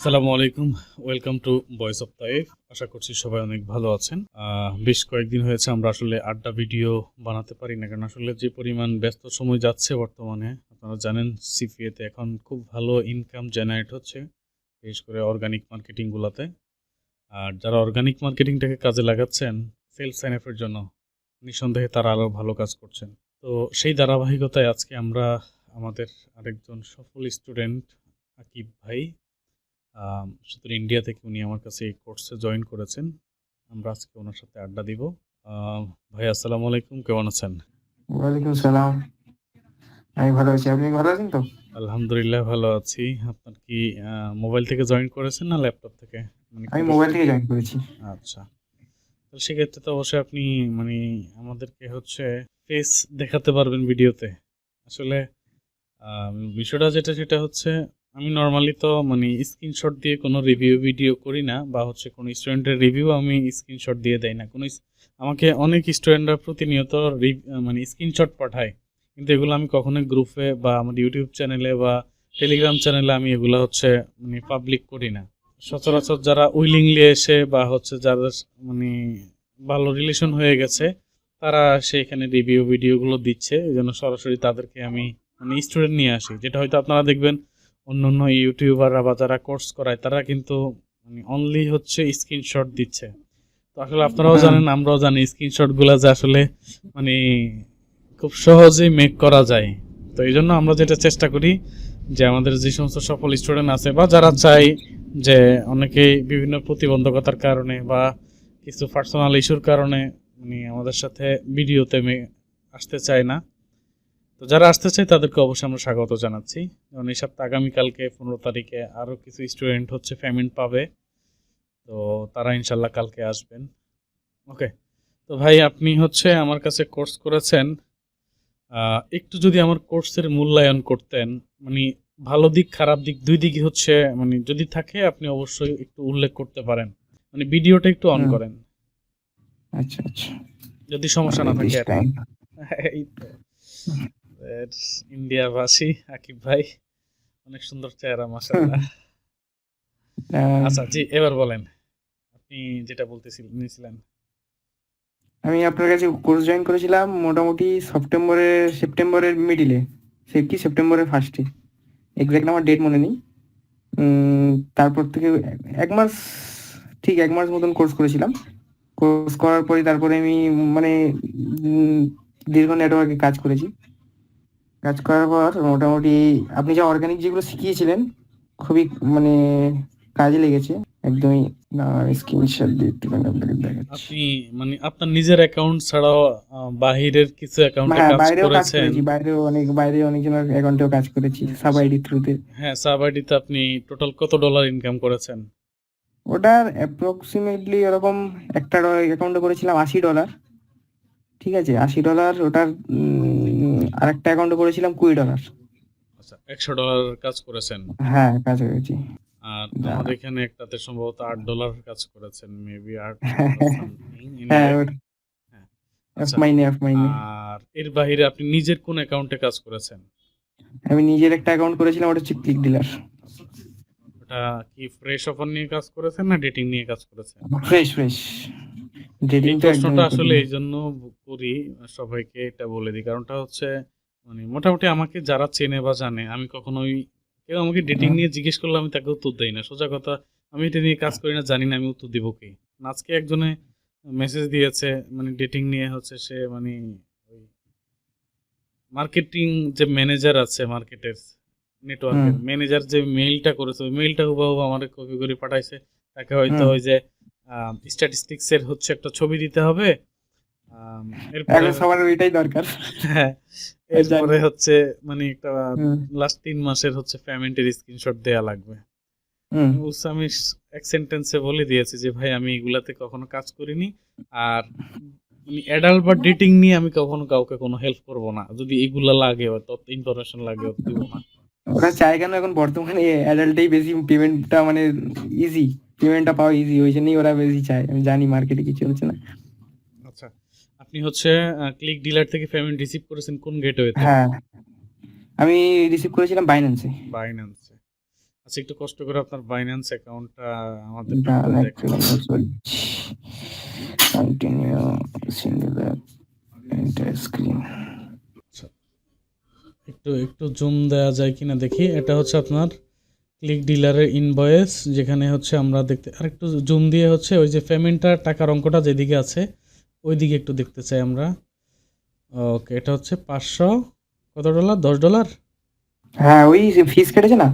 আসসালামু আলাইকুম। Welcome to voice of Taif. আশা করছি সবাই অনেক ভালো আছেন। বেশ কয়েকদিন হয়েছে আমরা আসলে আড্ডা ভিডিও বানাতে পারি না, কারণ আসলে যে পরিমাণ ব্যস্ত সময় যাচ্ছে বর্তমানে, আপনারা জানেন সিপিএতে এখন খুব ভালো ইনকাম জেনারেট হচ্ছে, বিশেষ করে অর্গানিক মার্কেটিংগুলোতে। আর যারা অর্গানিক মার্কেটিংটাকে কাজে লাগাচ্ছেন সেলস সাইন আপের জন্য, নিঃসন্দেহে তারা আরও ভালো কাজ করছেন। তো সেই ধারাবাহিকতায় আজকে আমরা আমাদের আরেকজন সফল স্টুডেন্ট আকিব ভাই, সুতরাং ইন্ডিয়া থেকে উনি আমার কাছে এই কোর্সে জয়েন করেছেন। আমরা আজকে ওনার সাথে আড্ডা দিব। ভাই আসসালামু আলাইকুম, কেমন আছেন? ওয়ালাইকুম সালাম। আমি ভালো আছি, আপনি ভালো আছেন তো? আলহামদুলিল্লাহ ভালো আছি। আপনার কি মোবাইল থেকে জয়েন করেছেন না ল্যাপটপ থেকে, মানে আমি কোর্স? মোবাইল থেকে জয়েন করেছি। আচ্ছা, তো সেক্ষেত্রে তো অবশ্যই আপনি মানে আমাদেরকে হচ্ছে ফেস দেখাতে পারবেন ভিডিওতে। আসলে বিষয়টা যেটা সেটা হচ্ছে, আমি নর্মালি তো মানে স্ক্রিনশট দিয়ে কোনো রিভিউ ভিডিও করি না, বা হচ্ছে কোনো স্টুডেন্টের রিভিউ আমি স্ক্রিনশট দিয়ে দেই না। আমাকে অনেক স্টুডেন্টরা প্রতিনিয়ত মানে স্ক্রিনশট পাঠায়, কিন্তু এগুলো আমি কখনোই গ্রুপে বা আমার ইউটিউব চ্যানেলে বা টেলিগ্রাম চ্যানেলে আমি এগুলো হচ্ছে মানে পাবলিক করি না। সচরাচর যারা উইলিংলি এসে বা হচ্ছে যাদের মানে ভালো রিলেশন হয়ে গেছে, তারা সেইখানে রিভিউ ভিডিওগুলো দিচ্ছে, এই জন্য সরাসরি তাদেরকে আমি মানে স্টুডেন্ট নিয়ে আসি। যেটা হয়তো আপনারা দেখবেন অন্য অন্য ইউটিউবাররা বা যারা কোর্স করায় তারা কিন্তু মানে অনলি হচ্ছে স্ক্রিনশট দিচ্ছে। তো আসলে আপনারাও হুম। জানেন, আমরাও জানি স্ক্রিনশটগুলো যে আসলে মানে খুব সহজেই মেক করা যায়। তো এই জন্য আমরা যেটা চেষ্টা করি যে আমাদের যে সমস্ত সফল স্টুডেন্ট আছে বা যারা চাই যে অনেকেই বিভিন্ন প্রতিবন্ধকতার কারণে বা কিছু পার্সোনাল ইস্যুর কারণে মানে আমাদের সাথে ভিডিওতে আসতে চায় না, তো যারা আসতে চায় তাদেরকে অবশ্যই আমরা স্বাগত জানাচ্ছি। যেমন এই সপ্তাহে আগামীকালকে 15 তারিখে আরও কিছু স্টুডেন্ট হচ্ছে পেমেন্ট পাবে, তো তারা ইনশাল্লাহ কালকে আসবেন। ওকে, তো ভাই আপনি হচ্ছে আমার কাছে কোর্স করেছেন, একটু যদি আমার কোর্সের মূল্যায়ন করতেন, মানে ভালো দিক খারাপ দিক দুই দিকই হচ্ছে মানে যদি থাকে আপনি অবশ্যই একটু উল্লেখ করতে পারেন। মানে ভিডিওটা একটু অন হুম। করেন আচ্ছা আচ্ছা। যদি সমস্যা না থাকে দিস আর কি। টাইম। এই তো ইন্ডিয়াবাসী আকিব ভাই, অনেক সুন্দর চেহারা মাশাআল্লাহ। আচ্ছা জি, এবার বলেন আপনি যেটা নিয়েছিলেন। আমি আপনার কাছে কোর্স জয়েন করেছিলাম মোটামুটি সেপ্টেম্বরের মিডিলে, সেপ্টেম্বরের ফার্স্টে। এক্সাক্ট আমার ডেট মনে নেই। তারপর থেকে এক মাস, ঠিক এক মাস মতন কোর্স করেছিলাম। কোর্স করার পরে তারপরে আমি মানে উম, দীর্ঘ নেটওয়ার্কে কাজ করেছি। কাজ করার পর মোটামুটি আপনি যে অর্গানিক যেগুলো শিখিয়েছিলেন খুবই মানে কাজে লেগেছে একদমই। স্ক্রিনশট দিয়ে একটুখানি আপনাকে দেখাচ্ছি। আপনি মানে আপনার নিজের অ্যাকাউন্ট ছাড়াও বাহিরের কিছু অ্যাকাউন্টে হ্যাঁ, কাজ বাইরেও কাজ করেছেন? করেছি, বাইরে অনেকজনের অ্যাকাউন্টেও কাজ করেছি সাব আইডি থ্রুতে। হ্যাঁ, সাব আইডিতে আপনি টোটাল কত ডলার ইনকাম করেছেন? ওটার অ্যাপ্রক্সিমেটলি এরকম একটা অ্যাকাউন্টে করেছিলাম $80। ঠিক আছে, $80 ওটার। আর একটা অ্যাকাউন্টে করেছিলাম $20। আচ্ছা, $100 কাজ করেছেন। হ্যাঁ, কাজ হয়েছে। আর যা। আমার এখানে একটাতে সম্ভবত $8 কাজ করেছেন, মেবি 8 সামথিং হ্যাঁ, এনিওয়ে। হ্যাঁ, এফ আচ্ছা। মাইনে এফ মাইনে। আর এর বাইরে আপনি নিজের কোন অ্যাকাউন্টে কাজ করেছেন? আমি নিজের একটা অ্যাকাউন্ট করেছিলাম, ওটা হচ্ছে ক্লিক ডিলার। আচ্ছা, ওটা কি ফ্রেশ অফার নিয়ে কাজ করেছেন না ডেটিং নিয়ে কাজ করেছেন? ফ্রেশ। ডেটিং এই তো প্রশ্নটা একদমই আসলে করিনি। এই জন্য করি, সবাইকে এটা বলে দিই, কারণটা হচ্ছে মানে মোটামুটি আমাকে যারা চেনে বা জানে, আমি কখনোই কেউ আমাকে ডেটিং নিয়ে জিজ্ঞেস করলে আমি তাকে উত্তর দেই না, সোজা কথা। আমি এটা নিয়ে কাজ করি না, জানি না আমি উত্তর দিব কি। আজকে একজনে মেসেজ দিয়েছে মানে ডেটিং নিয়ে, হচ্ছে সে মানে ওই মার্কেটিং যে ম্যানেজার আছে মার্কেটের, হুম। নেটওয়ার্কের ম্যানেজার যে মেইলটা করেছে ওই মেইলটা হুবহু আমার কপি করে পাঠাইছে। তাকে হয়তো হুম। ওই যে স্ট্যাটিস্টিক্সের হচ্ছে একটা ছবি দিতে হবে। আম, এরপরে এখন সবার ওইটাই দরকার। হ্যাঁ, জানি। এরপরে হচ্ছে মানে একটা হুম। লাস্ট 3 মাসের হচ্ছে পেমেন্টের স্ক্রিনশট দেয়া লাগবে। হুম। আমি এক সেন্টেন্সে বলে দিয়েছি যে ভাই আমি এগুলাতে কখনো কাজ করিনি, আর মানে অ্যাডাল্ট বা ডেটিং নিয়ে আমি কখনো কাউকে কোনো হেল্প করব না, যদি এগুলা লাগে বা তথ্য ইনফরমেশন লাগে দিব না। ওরা চায় কেন এখন বর্তমানে অ্যাডাল্টেই বেশি পেমেন্টটা মানে ইজি, পেমেন্টটা পাওয়া ইজি, ওই জন্যই ওরা বেশি চায়। আমি জানি মার্কেটে কি চলছে না। আচ্ছা, আপনি হচ্ছে ক্লিক ডিলার থেকে পেমেন্ট রিসিভ করেছেন কোন গেটওয়েতে? হ্যাঁ, আমি রিসিভ করেছিলাম বাইন্যান্সে। বাইন্যান্সে। আচ্ছা, একটু কষ্ট করে আপনার বাইন্যান্স অ্যাকাউন্টটা আমাদের ডান দেখেন। Continue singular enter screen. আচ্ছা, একটু একটু জুম দেওয়া যায় কিনা দেখি। এটা হচ্ছে আপনার ক্লিক ডিলারের ইনভয়েস, যেখানে হচ্ছে আমরা দেখতে আরেকটু জুম দিয়ে হচ্ছে ওই যে পেমেন্টটা টাকার অঙ্কটা যেদিকে আছে ওই দিকে একটু দেখতে চাই আমরা। ওকে, এটা হচ্ছে 500 কত ডলার, $10। হ্যাঁ ওই ফিস কেটেছে না,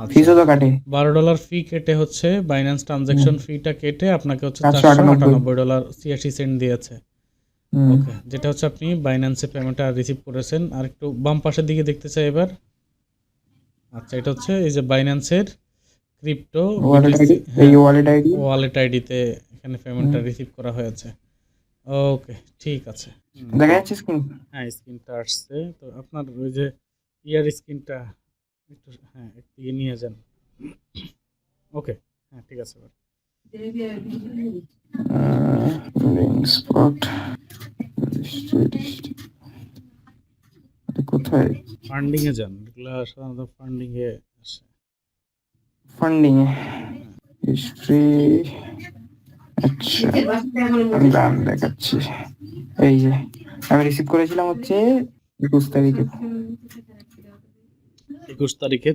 আচ্ছা, ফিসও তো কাটে। $12 ফি কেটে হচ্ছে বাইন্যান্স ট্রানজ্যাকশন ফিটা কেটে আপনাকে হচ্ছে 498 $498.86 দিয়েছে। হুম। ওকে, যেটা হচ্ছে আপনি বাইন্যান্সে পেমেন্টটা রিসিভ করেছেন। আর একটু বাম পাশের দিকে দেখতে চাই এবার। আচ্ছা, এটা হচ্ছে এই যে বাইন্যান্সের ক্রিপ্টো ওয়ালেট আইডি, এই ওয়ালেট আইডি। ওয়ালেট আইডিতে এখানে পেমেন্টটা রিসিভ করা হয়েছে। ওকে, ঠিক আছে। দেখা যাচ্ছে স্ক্রিন? হ্যাঁ, স্ক্রিনটা আসছে। তো আপনার ওই যে ইয়ার স্ক্রিনটা একটু একদিকে নিয়ে যান। ওকে, হ্যাঁ ঠিক আছে এবার। স্পট কোথায়? ফান্ডিং এ যান, এগুলো সাধারণত ফান্ডিং এ আসে। Funding history. আচ্ছা দাম দেখাচ্ছি। এই যে আমি রিসিভ করেছিলাম হচ্ছে 21 তারিখে। 21 তারিখে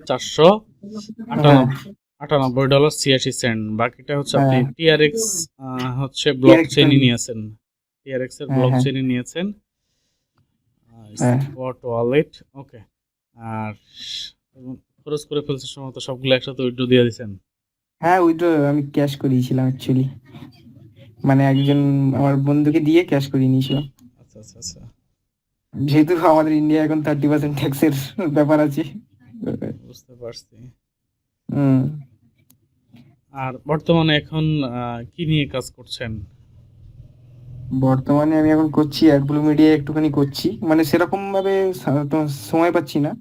হ্যাঁ। $498.86। বাকিটা হচ্ছে আপনি হ্যাঁ। টিআরএক্স হচ্ছে ব্লক TRX চেইনই নিয়েছেন। টিআরএক্স এর হ্যাঁ, ব্লক হ্যাঁ। চেইনই নিয়েছেন। হ্যাঁ। Spot wallet. ওকে, আর খরচ করে ফেলছে সম্ভবত সবগুলো একসাথে উইথড্র দিয়ে দিয়েছেন। হ্যাঁ উইথড্র আমি ক্যাশ করিয়েছিলাম অ্যাকচুয়ালি, মানে একজন আমার বন্ধুকে দিয়ে ক্যাশ করিয়ে নিয়েছিলাম। আচ্ছা আচ্ছা আচ্ছা, যেহেতু আমাদের ইন্ডিয়া এখন 30% ট্যাক্সের ব্যাপার আছে। বুঝতে পারছি। হুম। আর বর্তমানে এখন কি নিয়ে কাজ করছেন? বর্তমানে আমি এখন করছি অ্যাডব্লু মিডিয়া, একটুখানি করছি, মানে সেরকম ভাবে সময় পাচ্ছি না।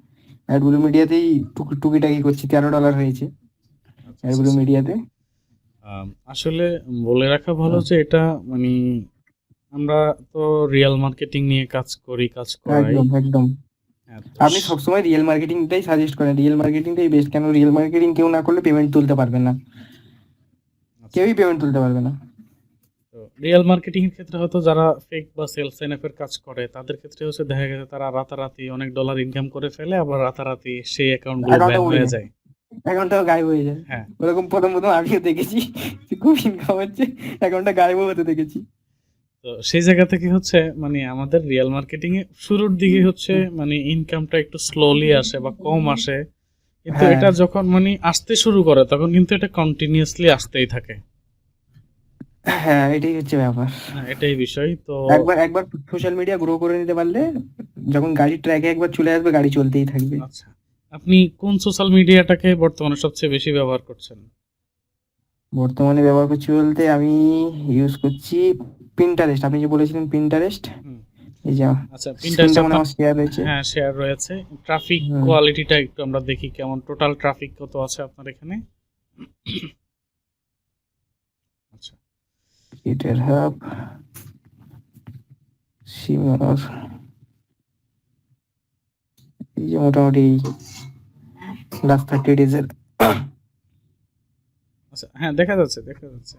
অ্যাডব্লু মিডিয়াতেই টুকিটাকি করছি, $13 হয়েছে আচ্ছা, অ্যাডব্লু আচ্ছা। মিডিয়াতে। আসলে বলে রাখা ভালো যে এটা মানে আমরা তো রিয়েল মার্কেটিং নিয়ে কাজ করাই। একদম একদম। হ্যাঁ, তো আপনি সবসময় রিয়েল মার্কেটিংটাই সাজেস্ট করেন, রিয়েল মার্কেটিংটাই বেস্ট। কেন রিয়েল মার্কেটিং কেউ না করলে পেমেন্ট তুলতে পারবে না, আচ্ছা, কেউই পেমেন্ট তুলতে পারবে না। তো রিয়েল মার্কেটিং এর ক্ষেত্রে হয়তো যারা ফেক বা সেলস এনএফ এর কাজ করে তাদের ক্ষেত্রে হচ্ছে দেখা গেছে তারা রাতারাতি অনেক ডলার ইনকাম করে ফেলে, আবার রাতারাতি সেই অ্যাকাউন্টগুলো অ্যাকাউন্টটা ব্যান উড়ে হয়ে যায়, যায়। অ্যাকাউন্টটাও গায়েব হয়ে যায়। হ্যাঁ, ওরকম প্রথম প্রথম আমিও দেখেছি যে খুব ইনকাম হচ্ছে, অ্যাকাউন্টটা গায়েবও হতে দেখেছি। তো সেই জায়গা থেকে হচ্ছে মানে আমাদের রিয়েল মার্কেটিং এ শুরুর দিকে হচ্ছে মানে ইনকামটা একটু স্লোলি আসে বা কম আসে, কিন্তু হ্যাঁ। এটা যখন মানে আসতে শুরু করে তখন কিন্তু এটা কন্টিনিউয়াসলি আসতেই থাকে। হ্যাঁ এটাই হচ্ছে ব্যাপার। হ্যাঁ, এটাই বিষয়। তো একবার একবার সোশ্যাল মিডিয়া গ্রো করে নিতে পারলে, যখন গাড়ির ট্র্যাকে একবার চলে আসবে, গাড়ি চলতেই থাকবে। আচ্ছা, আপনি কোন সোশ্যাল মিডিয়াটাকে বর্তমানে সবচেয়ে বেশি ব্যবহার করছেন? বর্তমানে ব্যবহার করছি বলতে আমি ইউজ করছি পিন্টারেস্ট। আপনি যে বলেছিলেন পিন্টারেস্ট, হুম, এই যে আচ্ছা, স্ক্রিনটা পিন্টারেস্টে মনে আপনার আমার শেয়ার রয়েছে। হ্যাঁ শেয়ার রয়েছে। ট্রাফিক হুম। কোয়ালিটিটা একটু আমরা দেখি কেমন, টোটাল ট্রাফিক কত আছে আপনার এখানে। আচ্ছা, গিটার হাব, সিমর, এই যে মোটামুটি লাস্ট 30 ডেজের। আচ্ছা, হ্যাঁ দেখা যাচ্ছে দেখা যাচ্ছে।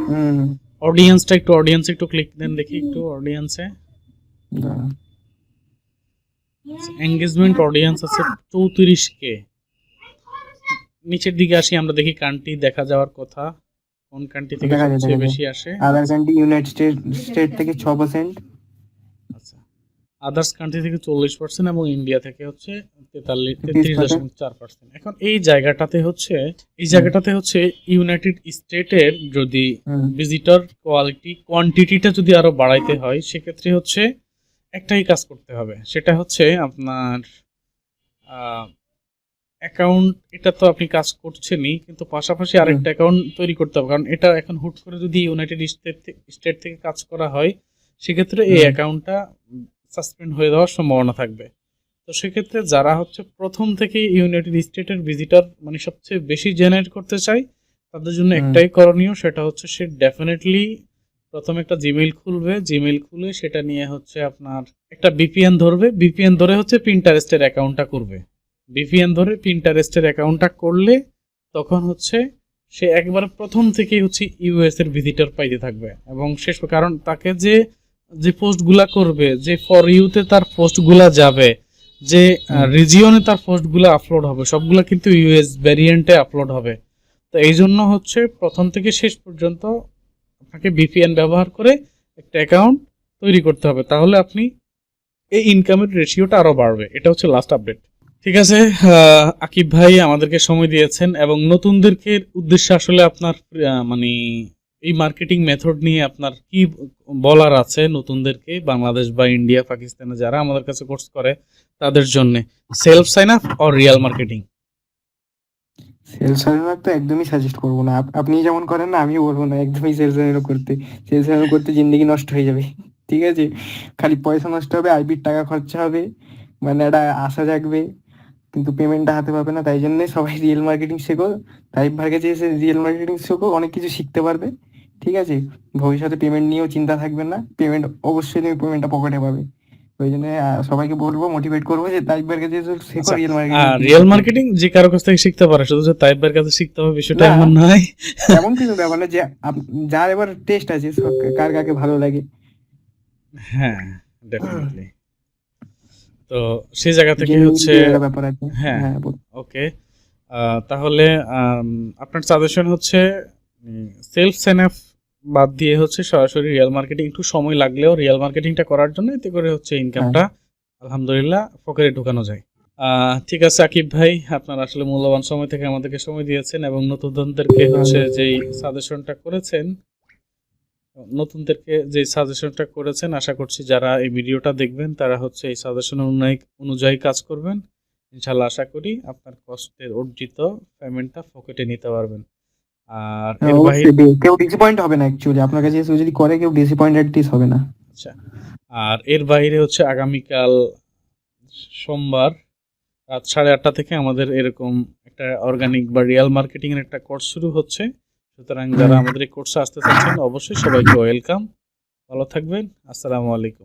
হুম। অডিয়েন্স একটু ক্লিক দেন দেখি একটু অডিয়েন্সে। দাঁড়ান। এঙ্গেজমেন্ট অডিয়েন্স আছে 34K। নিচের দিকে আসি, আমরা দেখি কান্ট্রি দেখা যাওয়ার কথা, কোন কান্ট্রি থেকে দেখা যায় সবচেয়ে দেখা যায় বেশি আসে। আদার কান্ট্রি ইউনাইটেড স্টেট থেকে 6%। আচ্ছা, আদার্স কান্ট্রি থেকে 40% এবং ইন্ডিয়া থেকে হচ্ছে 33.4%। এখন এই জায়গাটাতে হচ্ছে ইউনাইটেড স্টেটের যদি ভিজিটর কোয়ান্টিটিটা যদি আরো বাড়াইতে হয় সেক্ষেত্রে হচ্ছে একটাই কাজ করতে হবে, সেটা হচ্ছে আপনার অ্যাকাউন্ট। এটা তো আপনি কাজ করছেনই, কিন্তু পাশাপাশি আরেকটা অ্যাকাউন্ট তৈরি করতে হবে, কারণ এটা এখন হুট করে যদি ইউনাইটেড স্টেট থেকে কাজ করা হয় সেক্ষেত্রে এই অ্যাকাউন্টটা সাসপেন্ড হয়ে যাওয়ার সম্ভাবনা থাকবে। তো সেক্ষেত্রে যারা হচ্ছে প্রথম থেকে ইউনাইটেড স্টেটের ভিজিটর মানে সবচেয়ে বেশি জেনারেট করতে চায় তাদের জন্য একটাই করণীয়, সেটা হচ্ছে সে ডেফিনেটলি প্রথমে একটা জিমেইল খুলবে, জিমেইল খুলে সেটা নিয়ে হচ্ছে আপনার একটা ভিপিএন ধরবে, ভিপিএন ধরে হচ্ছে পিন্টারেস্টের অ্যাকাউন্টটা করবে। ভিপিএন ধরে পিন্টারেস্টের অ্যাকাউন্টটা করলে তখন হচ্ছে সে একবার প্রথম থেকেই হচ্ছে ইউএস এর ভিজিটর পাইতে থাকবে এবং শেষ কারণ তাকে যে যে পোস্টগুলা করবে, যে ফর ইউতে তার পোস্টগুলা যাবে, যে রিজিয়নে তার পোস্টগুলো আপলোড হবে, সবগুলা কিন্তু ইউএস ভ্যারিয়েন্টে আপলোড হবে। তো এই জন্য হচ্ছে প্রথম থেকে শেষ পর্যন্ত আপনাকে ভিপিএন ব্যবহার করে একটা অ্যাকাউন্ট তৈরি করতে হবে, তাহলে আপনি এই ইনকামের রেশিওটা আরো বাড়বে। এটা হচ্ছে লাস্ট আপডেট। ঠিক আছে, আকিব ভাই আমাদেরকে সময় দিয়েছেন এবং নতুনদেরকে উদ্দেশ্যে আসলে আপনার মানে এই মার্কেটিং মেথড নিয়ে আপনার কি বলার আছে নতুনদেরকে, বাংলাদেশ বা ইন্ডিয়া পাকিস্তানে যারা আমাদের কাছে কোর্স করে তাদের জন্য self sign up or real marketing? Sales server তো একদমই সাজেস্ট করবো না। আপনি যেমন করেন না, আমিও বলবো না একদমই সেলস সার্ভার করতে। সেলস সার্ভার করতে জিন্দগি নষ্ট হয়ে যাবে, ঠিক আছে? খালি পয়সা নষ্ট হবে, আইবির টাকা খরচা হবে, মানে একটা আশা জাগবে, কিন্তু পেমেন্টটা হাতে পাবে না। তাই জন্যে সবাই রিয়েল মার্কেটিং শেখো। তাই ভাগে যে রিয়েল মার্কেটিং শেখো, অনেক কিছু শিখতে পারবে, ঠিক আছে? ভবিষ্যতে পেমেন্ট নিয়েও চিন্তা থাকবে না, পেমেন্ট অবশ্যই তুমি পেমেন্টটা পকেটে পাবে। ওই জন্য সবাইকে বলবো, মোটিভেট করবো যে তাই ভাগে যে শেখো আচ্ছা, রিয়েল মার্কেটিং। রিয়েল মার্কেটিং যে কারো কাছ থেকে শিখতে পারে, শুধু যে তাইবের কাছে শিখতে হবে বিষয়টা না, এমন নয়। এমন কিছু ব্যাপার না যে যার এবার টেস্ট আছে, কার কাকে ভালো লাগে। হ্যাঁ, ডেফিনেটলি। তো সেই জায়গা থেকে হচ্ছে একটা ব্যাপার আছে। হ্যাঁ, হ্যাঁ, ওকে। তাহলে আপনার সাজেশন হচ্ছে সেলফ সাইন আপ বাদ দিয়ে হচ্ছে সরাসরি রিয়েল মার্কেটিং, একটু সময় লাগলেও রিয়েল মার্কেটিংটা করার জন্য, এতে করে হচ্ছে ইনকামটা আলহামদুলিল্লাহ পকেটে ঢোকানো যায়। ঠিক আছে আকিব ভাই, আপনার আসলে মূল্যবান সময় থেকে আমাদেরকে সময় দিয়েছেন এবং নতুনদেরকে হচ্ছে যেই সাজেশনটা করেছেন, আশা করছি যারা এই ভিডিওটা দেখবেন তারা হচ্ছে এই সাজেশন অনুযায়ী কাজ করবেন। ইনশাল্লাহ আশা করি আপনার কষ্টের অর্জিত পেমেন্টটা পকেটে নিতে পারবেন। আর এর বাইরে অবশ্যই কেউ ডিসঅ্যাপয়েন্ট হবে না। অ্যাকচুয়ালি আপনার কাছে এসে যদি করে, কেউ ডিসঅ্যাপয়েন্টেড হবে না। আচ্ছা, আর এর বাইরে হচ্ছে আগামীকাল সোমবার রাত 8:30 থেকে আমাদের এরকম একটা অর্গানিক বা রিয়েল মার্কেটিং এর একটা কোর্স শুরু হচ্ছে। সুতরাং যারা আমাদের এই কোর্সে আসতে চাচ্ছেন অবশ্যই সবাইকে ওয়েলকাম। ভালো থাকবেন। আসসালামু আলাইকুম।